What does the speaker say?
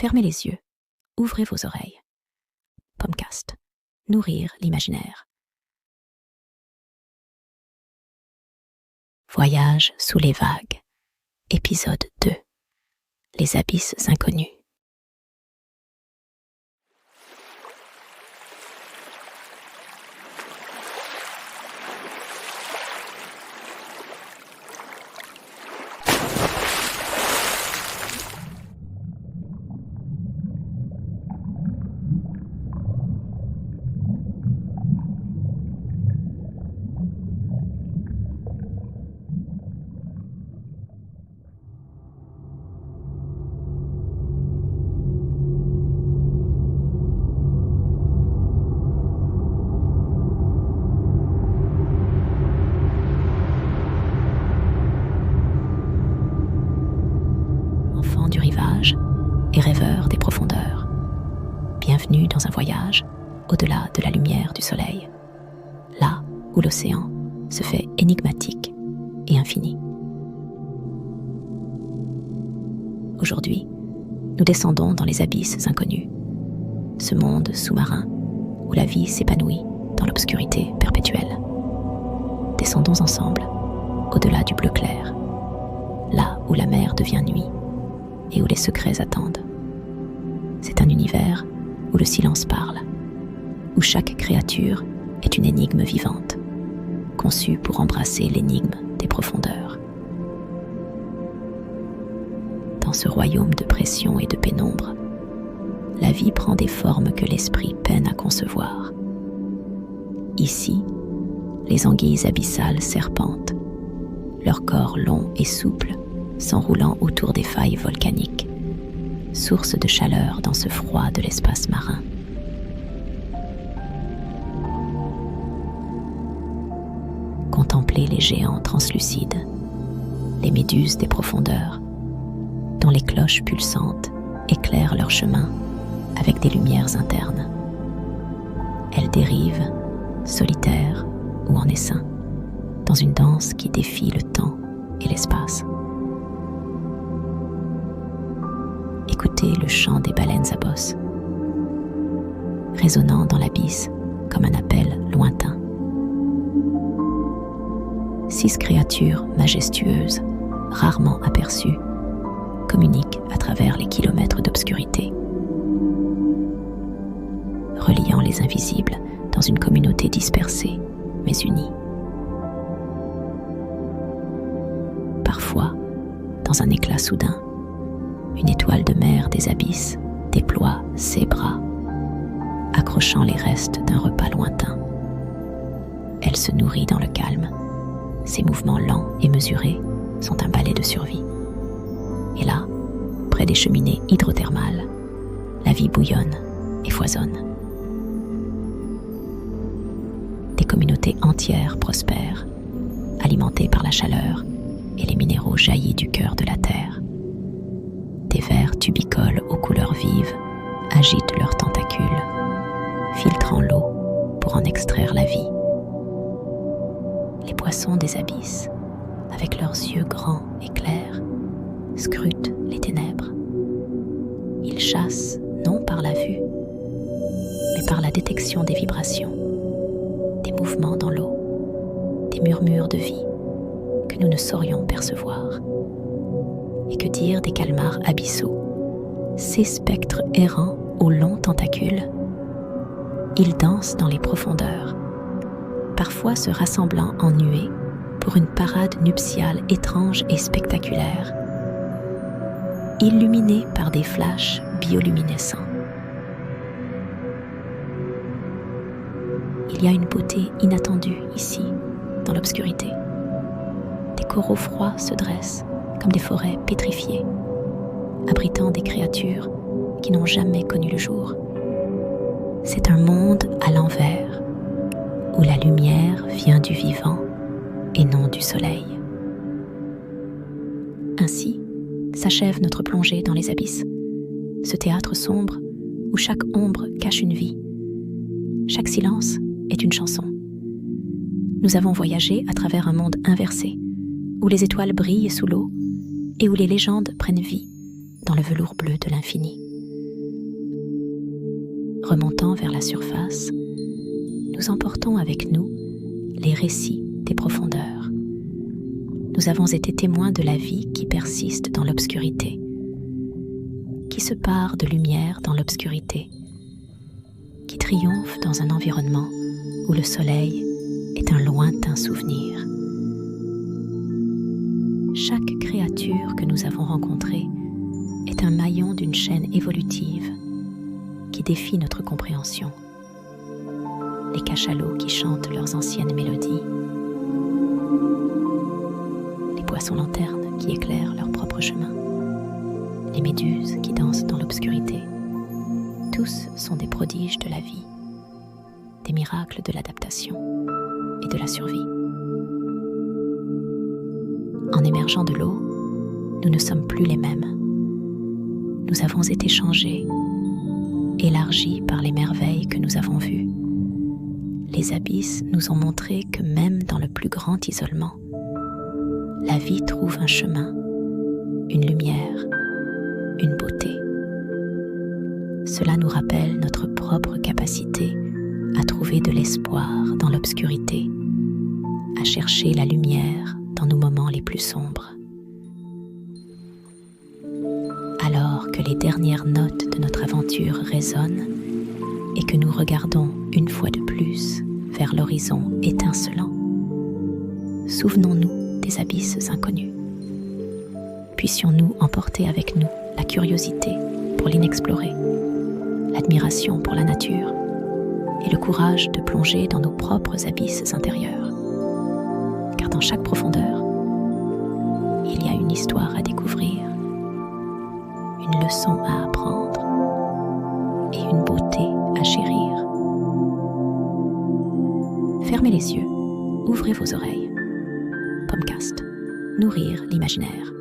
Fermez les yeux, ouvrez vos oreilles. Pomcast, nourrir l'imaginaire. Voyage sous les vagues, épisode 2. Les abysses inconnus. Du rivage et rêveur des profondeurs. Bienvenue dans un voyage au-delà de la lumière du soleil, là où l'océan se fait énigmatique et infini. Aujourd'hui, nous descendons dans les abysses inconnus, ce monde sous-marin où la vie s'épanouit dans l'obscurité perpétuelle. Descendons ensemble au-delà du bleu clair, là où la mer devient nuit et où les secrets attendent. C'est un univers où le silence parle, où chaque créature est une énigme vivante, conçue pour embrasser l'énigme des profondeurs. Dans ce royaume de pression et de pénombre, la vie prend des formes que l'esprit peine à concevoir. Ici, les anguilles abyssales serpentent, leur corps long et souple s'enroulant autour des failles volcaniques, source de chaleur dans ce froid de l'espace marin. Contemplez les géants translucides, les méduses des profondeurs, dont les cloches pulsantes éclairent leur chemin avec des lumières internes. Elles dérivent, solitaires ou en essaim, dans une danse qui défie le temps et l'espace. Écoutez le chant des baleines à bosse, résonnant dans l'abysse comme un appel lointain. 6 créatures majestueuses, rarement aperçues, communiquent à travers les kilomètres d'obscurité, reliant les invisibles dans une communauté dispersée mais unie. Parfois, dans un éclat soudain, une étoile de mer des abysses déploie ses bras, accrochant les restes d'un repas lointain. Elle se nourrit dans le calme. Ses mouvements lents et mesurés sont un balai de survie. Et là, près des cheminées hydrothermales, la vie bouillonne et foisonne. Des communautés entières prospèrent, alimentées par la chaleur et les minéraux jaillis du cœur de la terre. Des vers tubicoles aux couleurs vives agitent leurs tentacules, filtrant l'eau pour en extraire la vie. Les poissons des abysses, avec leurs yeux grands et clairs, scrutent les ténèbres. Ils chassent non par la vue, mais par la détection des vibrations, des mouvements dans l'eau, des murmures de vie que nous ne saurions percevoir. Et que dire des calmars abyssaux, ces spectres errants aux longs tentacules? Ils dansent dans les profondeurs, parfois se rassemblant en nuées pour une parade nuptiale étrange et spectaculaire, illuminée par des flashs bioluminescents. Il y a une beauté inattendue ici, dans l'obscurité. Des coraux froids se dressent comme des forêts pétrifiées, abritant des créatures qui n'ont jamais connu le jour. C'est un monde à l'envers, où la lumière vient du vivant et non du soleil. Ainsi s'achève notre plongée dans les abysses, ce théâtre sombre où chaque ombre cache une vie, chaque silence est une chanson. Nous avons voyagé à travers un monde inversé, où les étoiles brillent sous l'eau et où les légendes prennent vie dans le velours bleu de l'infini. Remontant vers la surface, nous emportons avec nous les récits des profondeurs. Nous avons été témoins de la vie qui persiste dans l'obscurité, qui se pare de lumière dans l'obscurité, qui triomphe dans un environnement où le soleil est un lointain souvenir. Chaque créature que nous avons rencontrée est un maillon d'une chaîne évolutive qui défie notre compréhension. Les cachalots qui chantent leurs anciennes mélodies, les poissons lanternes qui éclairent leur propre chemin, les méduses qui dansent dans l'obscurité, tous sont des prodiges de la vie, des miracles de l'adaptation et de la survie. En émergeant de l'eau, nous ne sommes plus les mêmes. Nous avons été changés, élargis par les merveilles que nous avons vues. Les abysses nous ont montré que même dans le plus grand isolement, la vie trouve un chemin, une lumière, une beauté. Cela nous rappelle notre propre capacité à trouver de l'espoir dans l'obscurité, à chercher la lumière dans nos moments les plus sombres. Alors que les dernières notes de notre aventure résonnent et que nous regardons une fois de plus vers l'horizon étincelant, souvenons-nous des abysses inconnus. Puissions-nous emporter avec nous la curiosité pour l'inexploré, l'admiration pour la nature et le courage de plonger dans nos propres abysses intérieurs. Car dans chaque profondeur, il y a une histoire à découvrir, une leçon à apprendre et une beauté à chérir. Fermez les yeux, ouvrez vos oreilles. Pomcast, nourrir l'imaginaire.